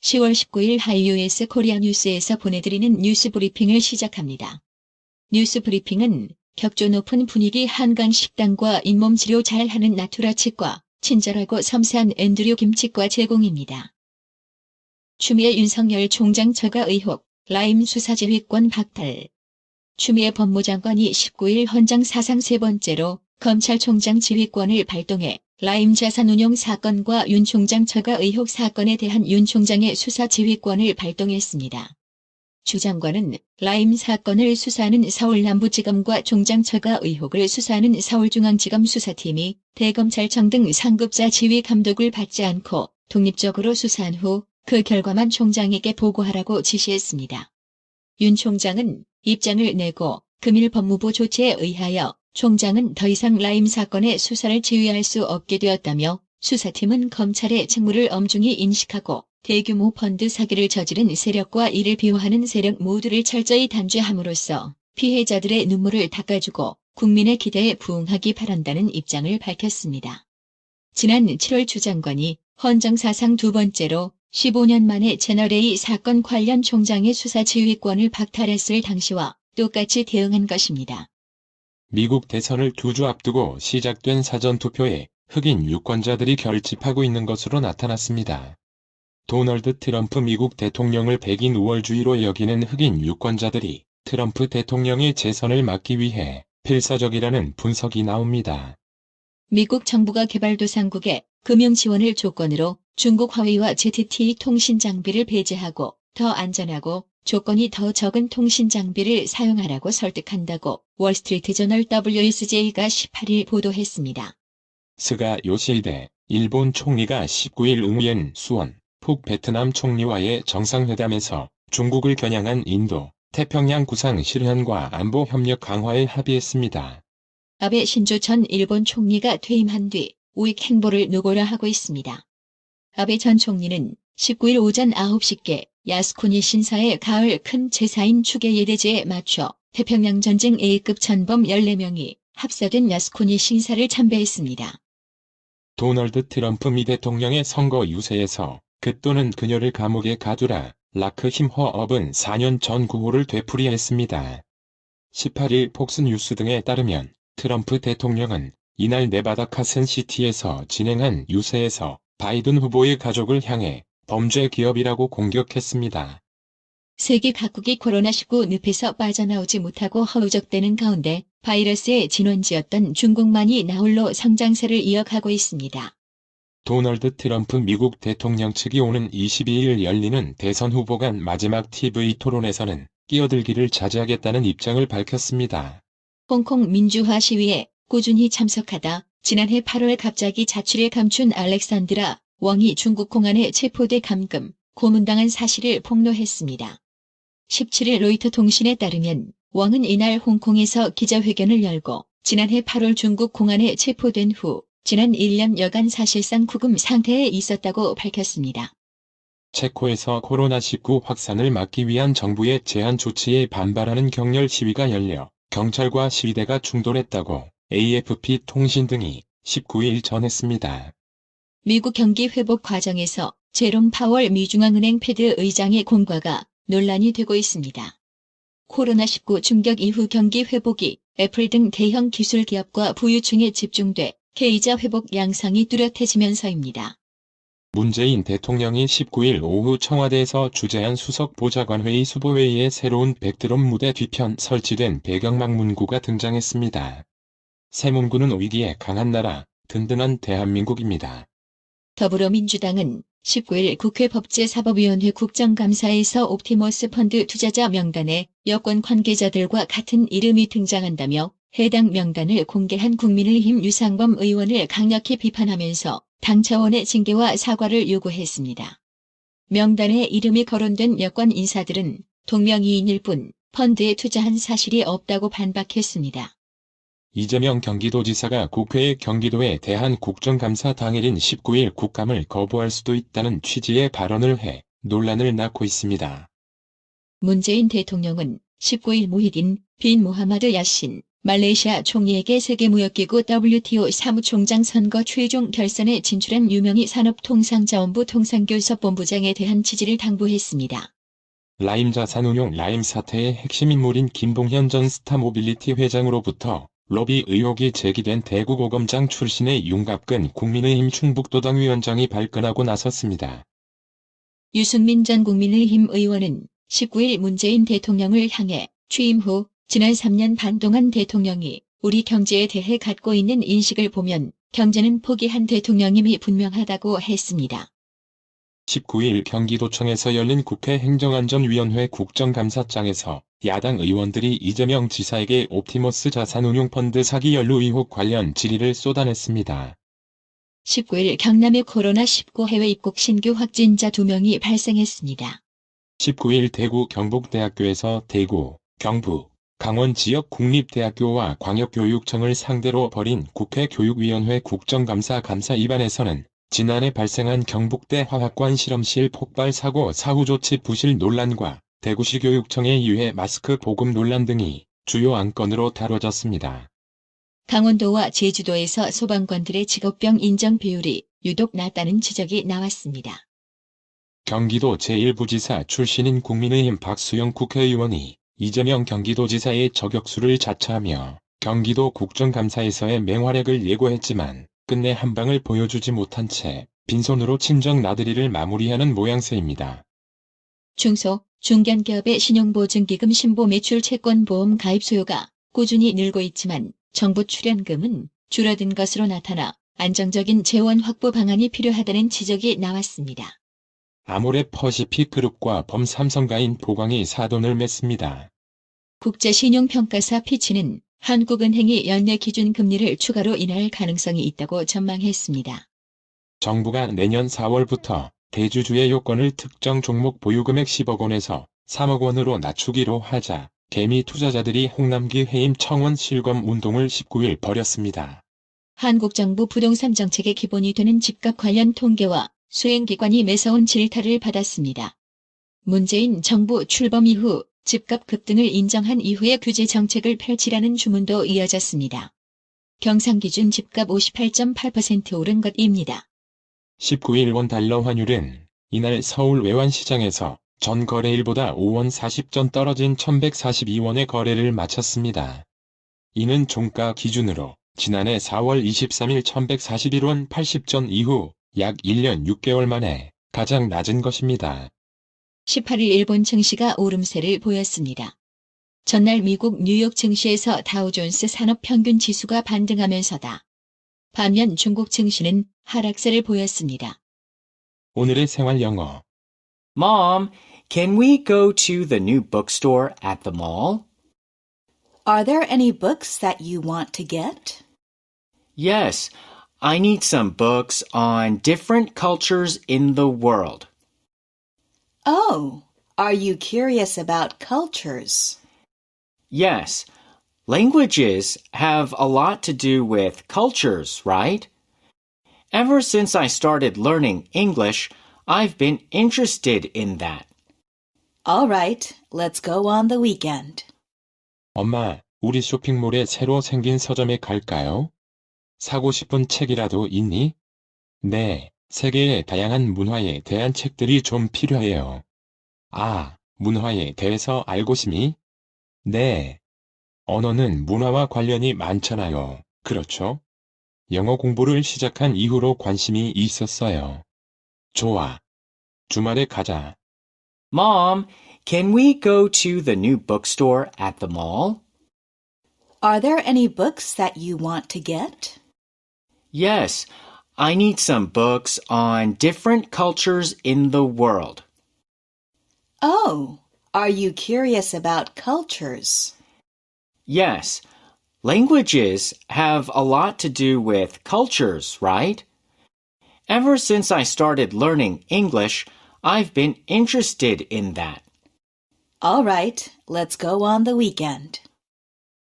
10월 19일 하이유에스 코리아 뉴스에서 보내드리는 뉴스 브리핑을 시작합니다. 뉴스 브리핑은 격조 높은 분위기 한강 식당과 잇몸 치료 잘하는 나투라 치과, 친절하고 섬세한 앤드류 김치과 제공입니다. 추미애 윤석열 총장 처가 의혹, 라임 수사지휘권 박탈. 추미애 법무장관이 19일 헌정 사상 세 번째로 검찰총장 지휘권을 발동해 라임 자산운용 사건과 윤 총장 처가 의혹 사건에 대한 윤 총장의 수사 지휘권을 발동했습니다. 주 장관은 라임 사건을 수사하는 서울남부지검과 총장 처가 의혹을 수사하는 서울중앙지검 수사팀이 대검찰청 등 상급자 지휘 감독을 받지 않고 독립적으로 수사한 후 그 결과만 총장에게 보고하라고 지시했습니다. 윤 총장은 입장을 내고 금일 법무부 조치에 의하여 총장은 더 이상 라임 사건의 수사를 지휘할 수 없게 되었다며 수사팀은 검찰의 직무를 엄중히 인식하고 대규모 펀드 사기를 저지른 세력과 이를 비호하는 세력 모두를 철저히 단죄함으로써 피해자들의 눈물을 닦아주고 국민의 기대에 부응하기 바란다는 입장을 밝혔습니다. 지난 7월 주 장관이 헌정사상 두 번째로 15년 만에 채널A 사건 관련 총장의 수사 지휘권을 박탈했을 당시와 똑같이 대응한 것입니다. 미국 대선을 2주 앞두고 시작된 사전투표에 흑인 유권자들이 결집하고 있는 것으로 나타났습니다. 도널드 트럼프 미국 대통령을 백인 우월주의로 여기는 흑인 유권자들이 트럼프 대통령의 재선을 막기 위해 필사적이라는 분석이 나옵니다. 미국 정부가 개발도상국에 금융 지원을 조건으로 중국 화웨이와 ZTE 통신 장비를 배제하고 더 안전하고 조건이 더 적은 통신 장비를 사용하라고 설득한다고 월스트리트저널 WSJ가 18일 보도했습니다. 스가 요시히데 일본 총리가 19일 응우엔 수원 북베트남 총리와의 정상회담에서 중국을 겨냥한 인도, 태평양 구상 실현과 안보 협력 강화에 합의했습니다. 아베 신조 전 일본 총리가 퇴임한 뒤 우익 행보를 노고라 하고 있습니다. 아베 전 총리는 19일 오전 9시께 야스쿠니 신사의 가을 큰 제사인 추계 예대제에 맞춰 태평양 전쟁 A급 전범 14명이 합사된 야스쿠니 신사를 참배했습니다. 도널드 트럼프 미 대통령의 선거 유세에서 그 또는 그녀를 감옥에 가두라 라크 힘허업은 4년 전 구호를 되풀이했습니다. 18일 폭스뉴스 등에 따르면 트럼프 대통령은 이날 네바다 카슨시티에서 진행한 유세에서 바이든 후보의 가족을 향해 범죄 기업이라고 공격했습니다. 세계 각국이 코로나19 늪에서 빠져나오지 못하고 허우적대는 가운데 바이러스의 진원지였던 중국만이 나홀로 성장세를 이어가고 있습니다. 도널드 트럼프 미국 대통령 측이 오는 22일 열리는 대선 후보 간 마지막 TV 토론에서는 끼어들기를 자제하겠다는 입장을 밝혔습니다. 홍콩 민주화 시위에 꾸준히 참석하다 지난해 8월 갑자기 자출에 감춘 알렉산드라 왕이 중국 공안에 체포돼 감금, 고문당한 사실을 폭로했습니다. 17일 로이터 통신에 따르면 왕은 이날 홍콩에서 기자회견을 열고 지난해 8월 중국 공안에 체포된 후 지난 1년여간 사실상 구금 상태에 있었다고 밝혔습니다. 체코에서 코로나19 확산을 막기 위한 정부의 제한 조치에 반발하는 격렬 시위가 열려 경찰과 시위대가 충돌했다고 AFP 통신 등이 19일 전했습니다. 미국 경기 회복 과정에서 제롬 파월 미중앙은행 패드 의장의 공과가 논란이 되고 있습니다. 코로나19 충격 이후 경기 회복이 애플 등 대형 기술 기업과 부유층에 집중돼 K자 회복 양상이 뚜렷해지면서입니다. 문재인 대통령이 19일 오후 청와대에서 주재한 수석 보좌관회의 수보회의에 새로운 백드롭 무대 뒤편 설치된 배경막 문구가 등장했습니다. 새 문구는 위기에 강한 나라, 든든한 대한민국입니다. 더불어민주당은 19일 국회 법제사법위원회 국정감사에서 옵티머스 펀드 투자자 명단에 여권 관계자들과 같은 이름이 등장한다며 해당 명단을 공개한 국민의힘 유상범 의원을 강력히 비판하면서 당 차원의 징계와 사과를 요구했습니다. 명단에 이름이 거론된 여권 인사들은 동명이인일 뿐 펀드에 투자한 사실이 없다고 반박했습니다. 이재명 경기도지사가 국회의 경기도에 대한 국정감사 당일인 19일 국감을 거부할 수도 있다는 취지의 발언을 해 논란을 낳고 있습니다. 문재인 대통령은 19일 무히딘 빈 모하마드 야신 말레이시아 총리에게 세계무역기구 WTO 사무총장 선거 최종 결선에 진출한 유명희 산업통상자원부 통상교섭본부장에 대한 지지를 당부했습니다. 라임 자산운용 라임 사태의 핵심 인물인 김봉현 전 스타모빌리티 회장으로부터 로비 의혹이 제기된 대구고검장 출신의 윤갑근 국민의힘 충북도당 위원장이 발끈하고 나섰습니다. 유승민 전 국민의힘 의원은 19일 문재인 대통령을 향해 취임 후 지난 3년 반 동안 대통령이 우리 경제에 대해 갖고 있는 인식을 보면 경제는 포기한 대통령임이 분명하다고 했습니다. 19일 경기도청에서 열린 국회 행정안전위원회 국정감사장에서 야당 의원들이 이재명 지사에게 옵티머스 자산운용펀드 사기 연루 의혹 관련 질의를 쏟아냈습니다. 19일 경남의 코로나19 해외 입국 신규 확진자 2명이 발생했습니다. 19일 대구 경북대학교에서 대구, 경북, 강원 지역 국립대학교와 광역교육청을 상대로 벌인 국회 교육위원회 국정감사 감사 입안에서는 지난해 발생한 경북대 화학관 실험실 폭발 사고 사후조치 부실 논란과 대구시 교육청의 유해 마스크 보급 논란 등이 주요 안건으로 다뤄졌습니다. 강원도와 제주도에서 소방관들의 직업병 인정 비율이 유독 낮다는 지적이 나왔습니다. 경기도 제1부지사 출신인 국민의힘 박수영 국회의원이 이재명 경기도지사의 저격수를 자처하며 경기도 국정감사에서의 맹활약을 예고했지만 끝내 한 방을 보여주지 못한 채 빈손으로 친정 나들이를 마무리하는 모양새입니다. 중소, 중견기업의 신용보증기금 신보 매출 채권보험 가입 수요가 꾸준히 늘고 있지만 정부 출연금은 줄어든 것으로 나타나 안정적인 재원 확보 방안이 필요하다는 지적이 나왔습니다. 아모레퍼시픽그룹과 범삼성가인 보광이 사돈을 맺습니다. 국제신용평가사 피치는 한국은행이 연내 기준금리를 추가로 인하할 가능성이 있다고 전망했습니다. 정부가 내년 4월부터 대주주의 요건을 특정 종목 보유금액 10억 원에서 3억 원으로 낮추기로 하자 개미 투자자들이 홍남기 해임 청원 실검 운동을 19일 벌였습니다. 한국 정부 부동산 정책의 기본이 되는 집값 관련 통계와 수행기관이 매서운 질타를 받았습니다. 문재인 정부 출범 이후 집값 급등을 인정한 이후에 규제 정책을 펼치라는 주문도 이어졌습니다. 경상기준 집값 58.8% 오른 것입니다. 19일 원달러 환율은 이날 서울 외환시장에서 전 거래일보다 5원 40전 떨어진 1142원의 거래를 마쳤습니다. 이는 종가 기준으로 지난해 4월 23일 1141원 80전 이후 약 1년 6개월 만에 가장 낮은 것입니다. 18일 일본 증시가 오름세를 보였습니다. 전날 미국 뉴욕 증시에서 다우존스 산업평균 지수가 반등하면서다. 반면 중국 증시는 하락세를 보였습니다. 오늘의 생활 영어. Mom, can we go to the new bookstore at the mall? Are there any books that you want to get? Yes, I need some books on different cultures in the world. Oh, are you curious about cultures? Yes, languages have a lot to do with cultures, right? Ever since I started learning English, I've been interested in that. All right, let's go on the weekend. 엄마, 우리 쇼핑몰에 새로 생긴 서점에 갈까요? 사고 싶은 책이라도 있니? 네, 세계의 다양한 문화에 대한 책들이 좀 필요해요. 아, 문화에 대해서 알고 싶니? 네. 언어는 문화와 관련이 많잖아요. 그렇죠? 영어 공부를 시작한 이후로 관심이 있었어요. 좋아. 주말에 가자. Mom, can we go to the new bookstore at the mall? Are there any books that you want to get? Yes, I need some books on different cultures in the world. Oh, are you curious about cultures? Yes, languages have a lot to do with cultures, right? Ever since I started learning English, I've been interested in that. All right, let's go on the weekend.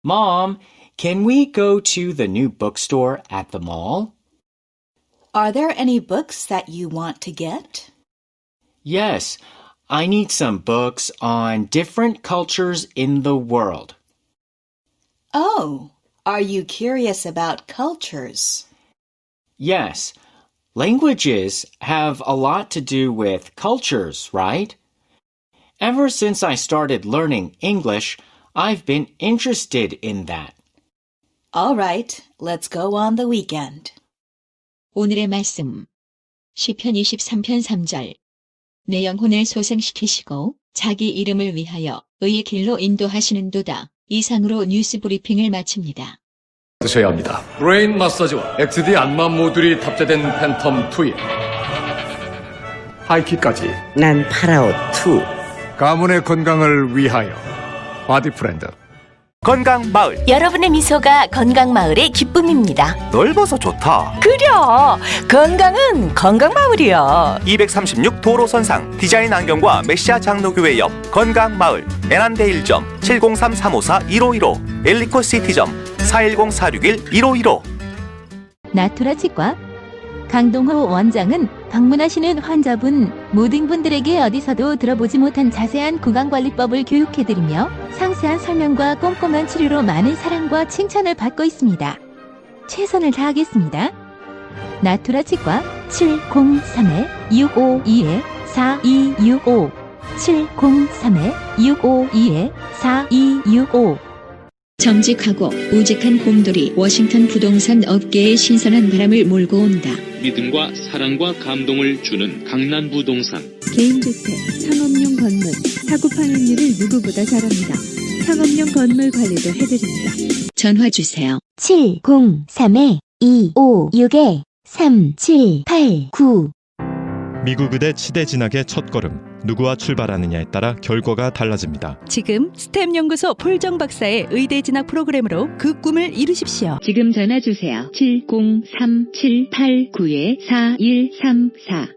Mom, can we go to the new bookstore at the mall? Are there any books that you want to get? Yes, I need some books on different cultures in the world. Oh, are you curious about cultures? Yes. Languages have a lot to do with cultures, right? Ever since I started learning English, I've been interested in that. All right, let's go on the weekend. 오늘의 말씀. 시편 23편 3절. 내 영혼을 소생시키시고 자기 이름을 위하여 의의 길로 인도하시는도다. 이상으로 뉴스 브리핑을 마칩니다. 드셔야 합니다. 브레인 마사지와 XD 안마 모듈이 탑재된 팬텀 2에 하이킥까지 난 파라오 2. 가문의 건강을 위하여 바디 프렌드. 건강마을. 여러분의 미소가 건강마을의 기쁨입니다. 넓어서 좋다. 그려! 건강은 건강마을이야. 236 도로선상 디자인 안경과 메시아 장로교회 옆 건강마을. 애난데 1점 703-354-1515 엘리코 시티점 410-461-1515. 나투라 치과 강동호 원장은 방문하시는 환자분 모든 분들에게 어디서도 들어보지 못한 자세한 구강관리법을 교육해드리며 상세한 설명과 꼼꼼한 치료로 많은 사랑과 칭찬을 받고 있습니다. 최선을 다하겠습니다. 나투라 치과 703-652-4265 703-652-4265 정직하고 우직한 곰돌이 워싱턴 부동산 업계에 신선한 바람을 몰고 온다. 믿음과 사랑과 감동을 주는 강남부동산. 개인주택, 상업용 건물, 사고 파행률을 누구보다 잘합니다. 상업용 건물 관리도 해드립니다. 전화 주세요. 703-256-3789 미국 의대 치대 진학의 첫걸음. 누구와 출발하느냐에 따라 결과가 달라집니다. 지금 스템 연구소 폴정 박사의 의대 진학 프로그램으로 그 꿈을 이루십시오. 지금 전화 주세요. 703-789-4134